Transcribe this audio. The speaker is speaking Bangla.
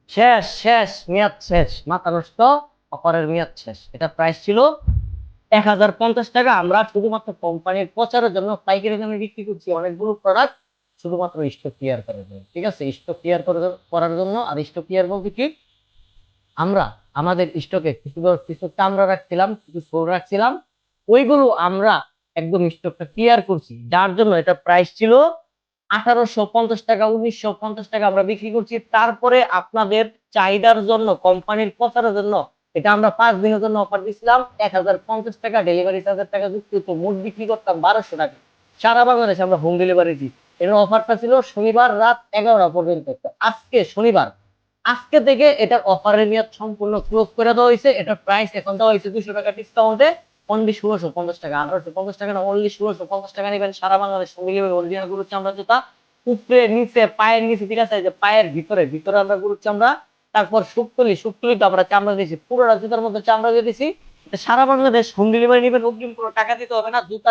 শেষ শেষ, মেয়াদ শেষ, মাথা নষ্ট। অফারের মেয়াদ শেষ। এটা প্রাইস ছিল 1050 টাকা। আমরা শুধুমাত্র কোম্পানির প্রচারের জন্য পাইকারি দামে বিক্রি করছি অনেকগুলো প্রোডাক্ট, শুধুমাত্র স্টক ক্লিয়ার করার জন্য। ঠিক আছে, স্টক ক্লিয়ার করার জন্য। আর স্টক ক্লিয়ার বলতে কি, আমরা আমাদের স্টকে কিছু কিছু চামড়া রাখছিলাম, কিছু ফোর রাখছিলাম, ওইগুলো আমরা একদম স্টকটা ক্লিয়ার করছি, যার জন্য এটা প্রাইস ছিল 1850 টাকা, 1950 টাকা আমরা বিক্রি করছি। তারপরে আপনাদের চাহিদার জন্য, কোম্পানির প্রচারের জন্য এটা আমরা 5 দিনের জন্য অফার দিছিলাম 1050 টাকা, ডেলিভারি 1000 টাকা যুক্ত। মোট বিক্রি করতাম 1200 টাকা। সারা বাংলাদেশে আমরা হোম ডেলিভারি দিই। এর অফারটা ছিল শনিবার রাত 11টা পর্যন্ত। আজকে শনিবার, আজকে থেকে এটার অফারের মেয়াদ সম্পূর্ণ ক্লোজ করে দেওয়া হয়েছে। এটার প্রাইস এখন দেওয়া হয়েছে 200 টাকা ডিসকাউন্টে, অনলি 1650 টাকা। 1850 টাকা না, অনলি 1650 টাকা নেবেন। সারা বাংলাদেশ অরিজিনাল গরুর চামড়া জুতা, উপরে নিচে পায়ের নিচে, ঠিক আছে, যে পায়ের ভিতরে ভিতরে আমরা গরুর চামড়া, তারপর শুকতলি তো আমরা চামড়া দিয়েছি, পুরোটা জুতার মধ্যে চামড়া দিয়ে দিছি। সারা বাংলাদেশ হোম ডেলিভারি নেবেন, অগ্রিম কোনো টাকা দিতে হবে না। জুতা